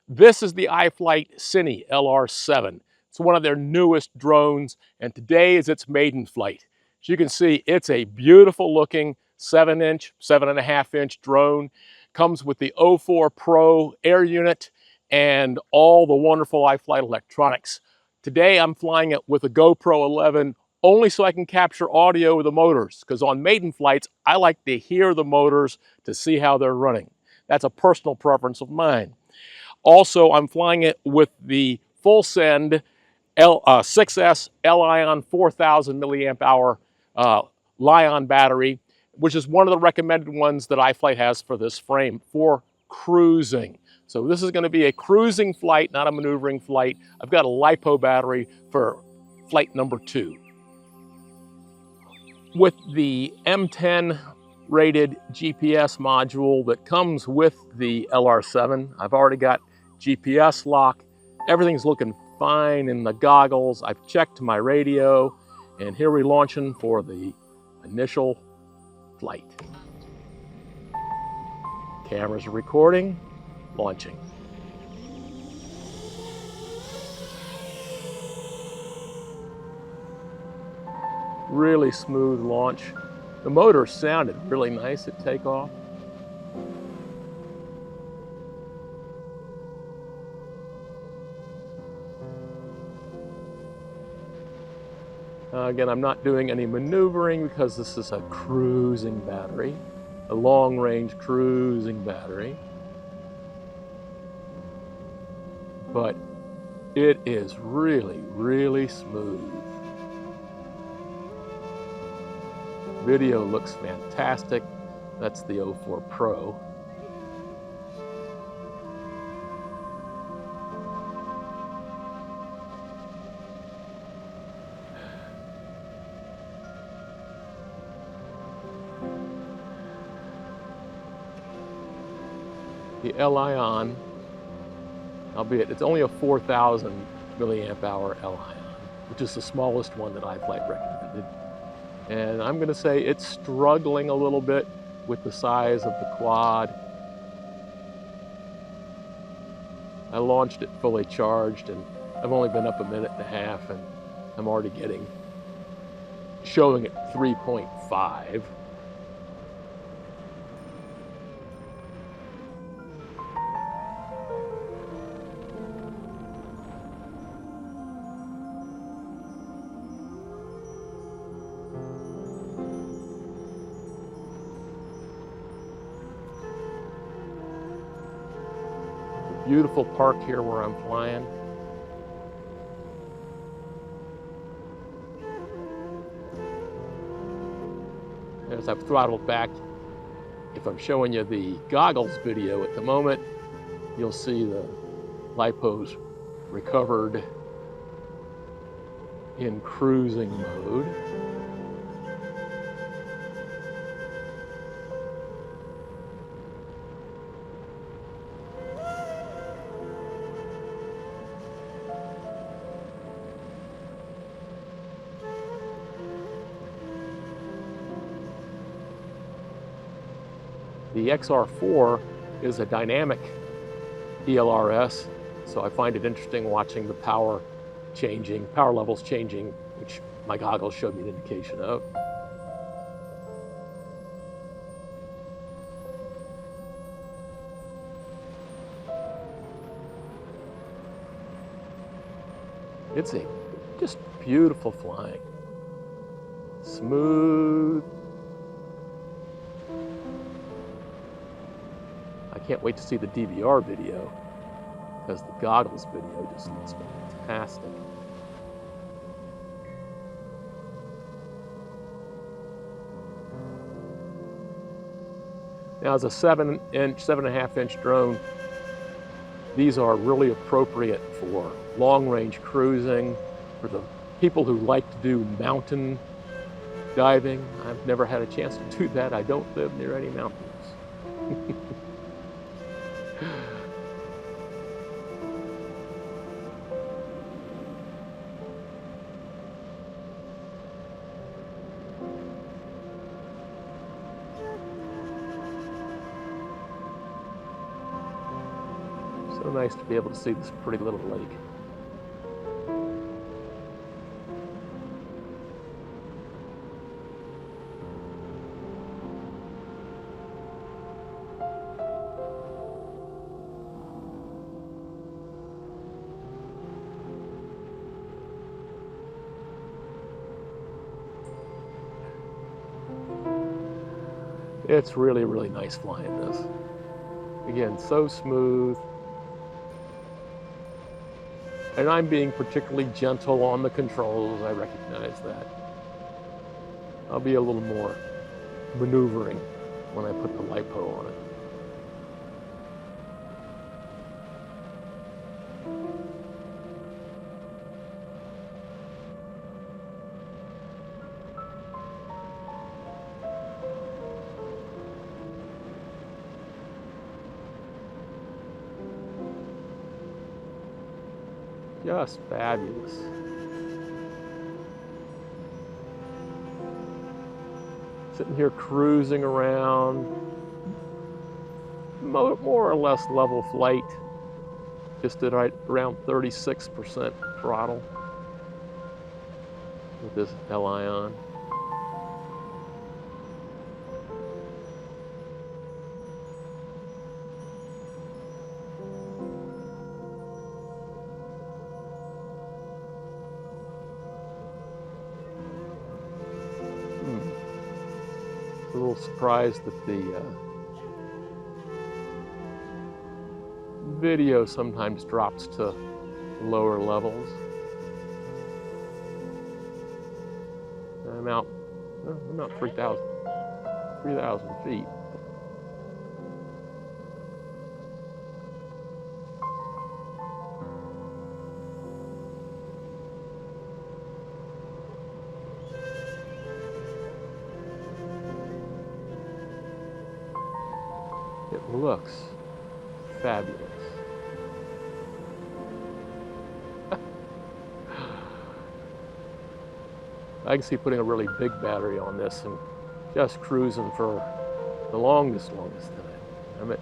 This is the iFlight CineLR7. It's one of their newest drones, and today is its maiden flight. As you can see, it's a beautiful looking 7-inch, 7.5-inch drone. Comes with the O4 Pro air unit and all the wonderful iFlight electronics. Today I'm flying it with a GoPro 11 only so I can capture audio of the motors, because on maiden flights, I like to hear the motors to see how they're running. That's a personal preference of mine. Also, I'm flying it with the full send 6S Li-ion 4000 milliamp hour Li-ion battery, which is one of the recommended ones that iFlight has for this frame for cruising. So this is going to be a cruising flight, not a maneuvering flight. I've got a LiPO battery for flight number 2. With the M10 rated GPS module that comes with the LR7, I've already got GPS lock. Everything's looking fine in the goggles. I've checked my radio, and here we're launching for the initial flight. Cameras are recording, launching. Really smooth launch. The motor sounded really nice at takeoff. Again, I'm not doing any maneuvering because this is a cruising battery, a long-range cruising battery. But it is really, really smooth. Video looks fantastic. That's the O4 Pro. The Li-ion, albeit it's only a 4000 milliamp hour Li-ion, which is the smallest one that iFlight recommended. And I'm going to say it's struggling a little bit with the size of the quad. I launched it fully charged, and I've only been up a minute and a half, and I'm already showing it 3.5. Beautiful park here where I'm flying. As I've throttled back, if I'm showing you the goggles video at the moment, you'll see the LiPO's recovered in cruising mode. The XR4 is a dynamic ELRS, so I find it interesting watching the power levels changing, which my goggles showed me an indication of. It's just beautiful flying. Smooth. I can't wait to see the DVR video, because the goggles video just looks fantastic. Now, as a 7.5-inch drone, these are really appropriate for long-range cruising, for the people who like to do mountain diving. I've never had a chance to do that. I don't live near any mountains. So nice to be able to see this pretty little lake. It's really, really nice flying this. Again, so smooth. And I'm being particularly gentle on the controls, I recognize that. I'll be a little more maneuvering when I put the LiPO on it. Just fabulous. Sitting here cruising around, more or less level flight, just at right around 36% throttle with this LI on. A little surprised that the video sometimes drops to lower levels. I'm out 3,000 feet. It looks fabulous. I can see putting a really big battery on this and just cruising for the longest time. I'm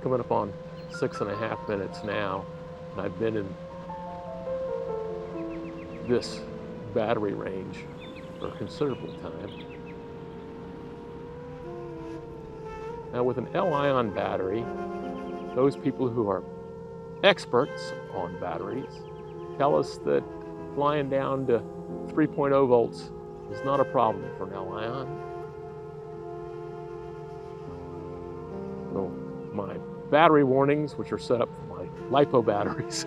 coming up on 6.5 minutes now, and I've been in this battery range for a considerable time. Now with an Li-ion battery, those people who are experts on batteries tell us that flying down to 3.0 volts is not a problem for an Li-ion. So my battery warnings, which are set up for my LiPo batteries,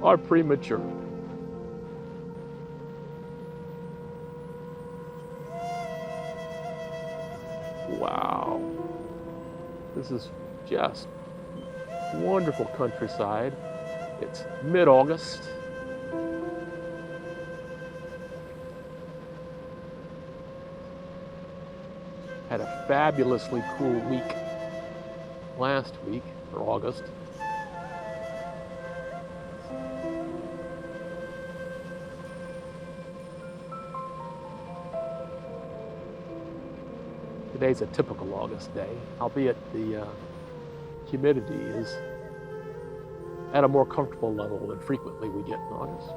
are premature. Wow, this is just wonderful countryside. It's mid-August. Had a fabulously cool week last week for August. Today's a typical August day, albeit the humidity is at a more comfortable level than frequently we get in August.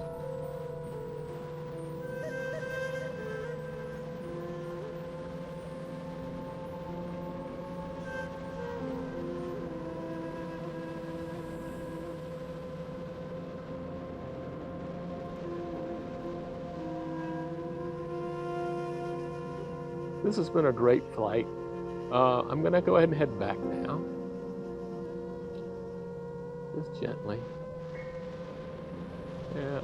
This has been a great flight. I'm going to go ahead and head back now. Just gently. Yeah.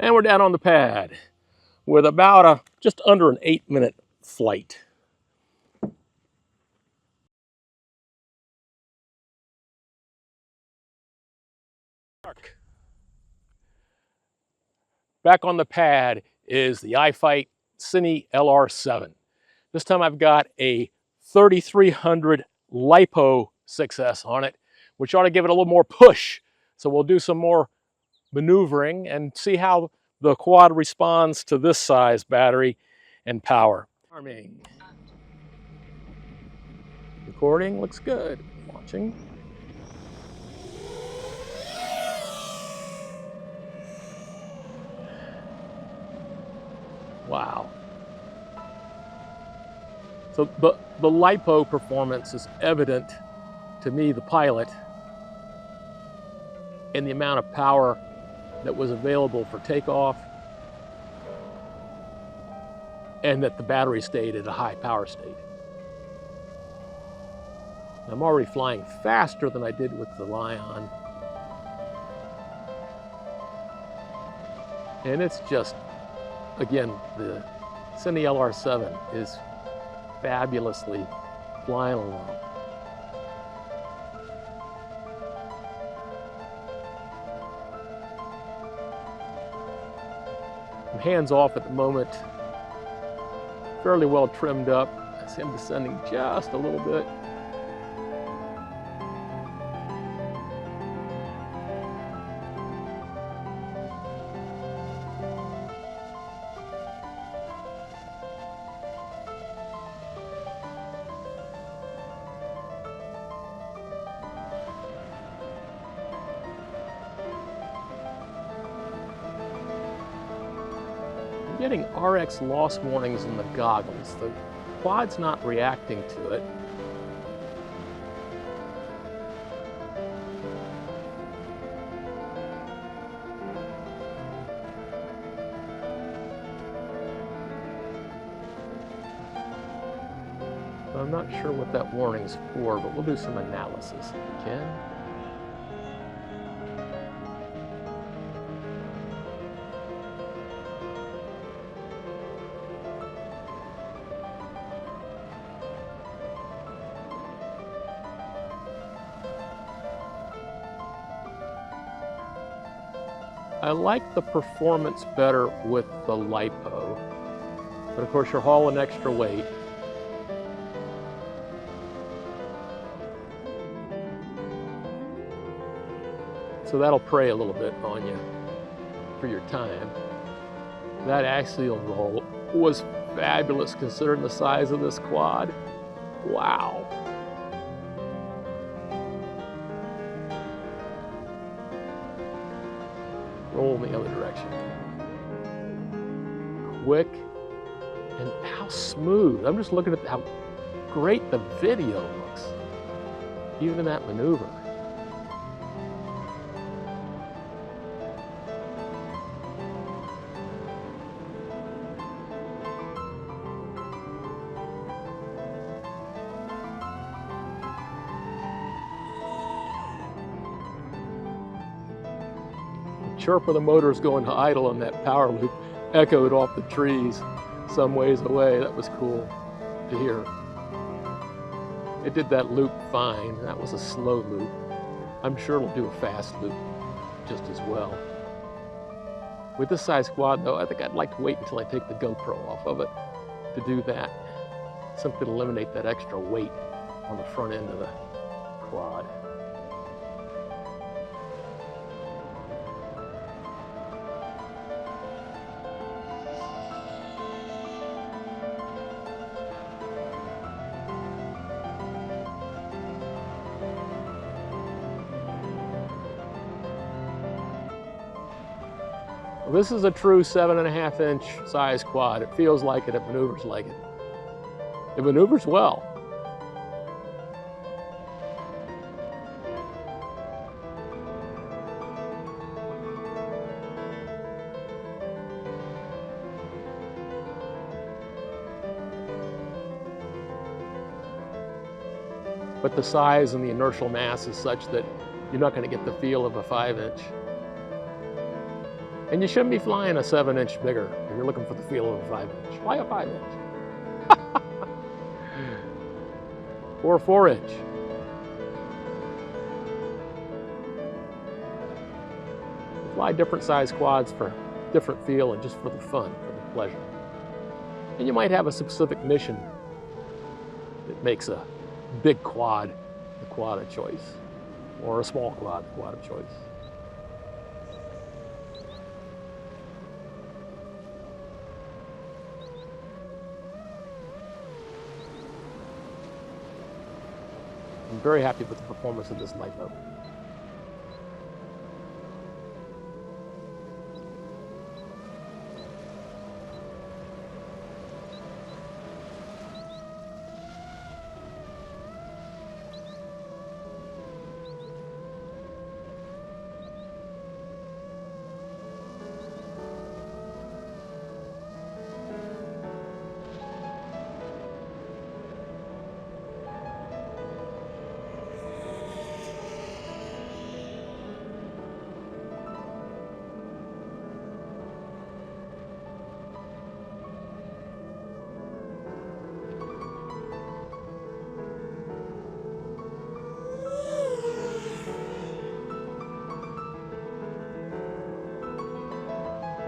And we're down on the pad with about just under an 8-minute flight. Back on the pad is the iFlight CineLR7. This time I've got a 3300 LiPO 6S on it, which ought to give it a little more push. So we'll do some more maneuvering and see how the quad responds to this size battery and power. Recording looks good. Launching. Wow. So the LiPO performance is evident to me, the pilot, in the amount of power that was available for takeoff, and that the battery stayed at a high power state. I'm already flying faster than I did with the Lion. And it's just, again, the CineLR7 is fabulously flying along. I'm hands off at the moment, fairly well trimmed up. I see I'm descending just a little bit. Getting RX loss warnings in the goggles. The quad's not reacting to it. I'm not sure what that warning's for, but we'll do some analysis. Ken? I like the performance better with the LiPO, but of course you're hauling extra weight. So that'll prey a little bit on you for your time. That axial roll was fabulous considering the size of this quad. Wow. Roll in the other direction. Quick, and how smooth. I'm just looking at how great the video looks, even in that maneuver. Chirp of the motors going to idle and that power loop echoed off the trees some ways away. That was cool to hear. It did that loop fine. That was a slow loop. I'm sure it'll do a fast loop just as well. With this size quad though, I think I'd like to wait until I take the GoPro off of it to do that. Something to eliminate that extra weight on the front end of the quad. This is a true 7.5-inch size quad. It feels like it, it maneuvers like it. It maneuvers well. But the size and the inertial mass is such that you're not going to get the feel of a 5-inch. And you shouldn't be flying a 7-inch bigger if you're looking for the feel of a 5-inch. Fly a 5-inch. Or a 4-inch. Fly different size quads for different feel and just for the fun, for the pleasure. And you might have a specific mission that makes a big quad the quad of choice, or a small quad the quad of choice. I'm very happy with the performance of this LiPO.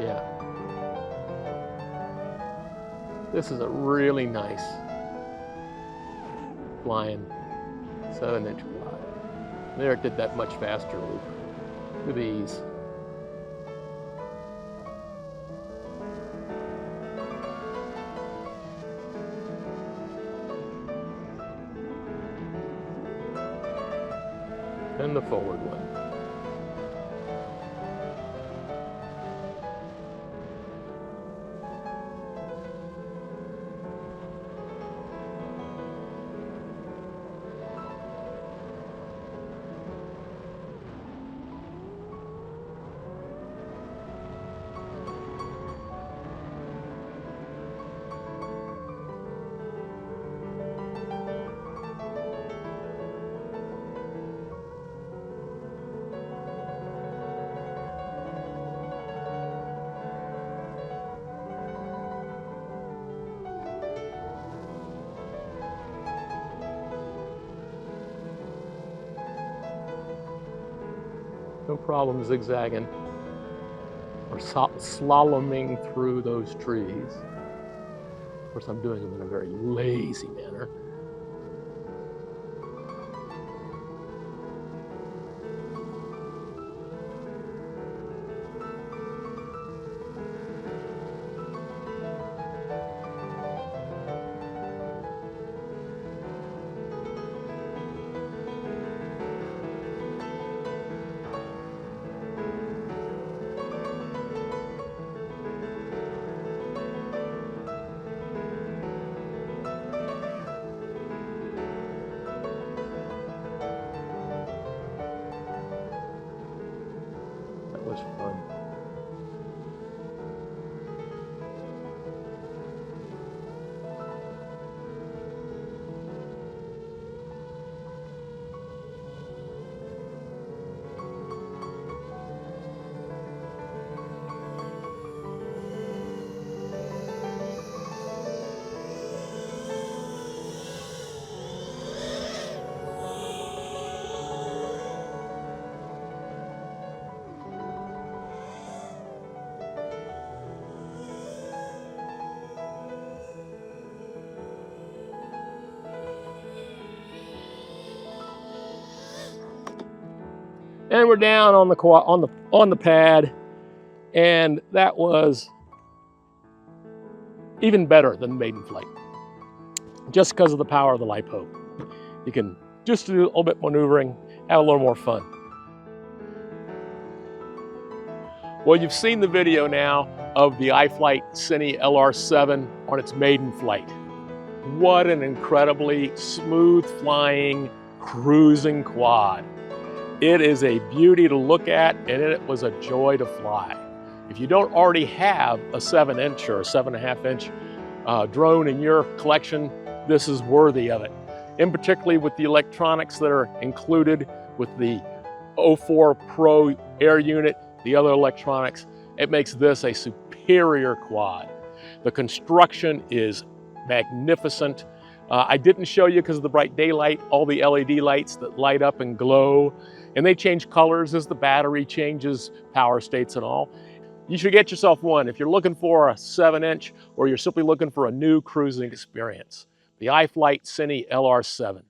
Yeah. This is a really nice flying 7-inch quad. There it did that much faster loop with ease. And the forward one. No problem zigzagging or slaloming through those trees. Of course, I'm doing them in a very lazy manner. Was fun. And we're down on the pad, and that was even better than maiden flight, just because of the power of the LiPO. You can just do a little bit maneuvering, have a little more fun. Well, you've seen the video now of the iFlight CineLR7 on its maiden flight. What an incredibly smooth flying, cruising quad. It is a beauty to look at, and it was a joy to fly. If you don't already have a 7-inch or a 7.5-inch drone in your collection, this is worthy of it. And particularly with the electronics that are included with the 04 Pro air unit, the other electronics, it makes this a superior quad. The construction is magnificent. I didn't show you because of the bright daylight, all the LED lights that light up and glow, and they change colors as the battery changes power states and all. You should get yourself one if you're looking for a 7-inch or you're simply looking for a new cruising experience. The iFlight CineLR7.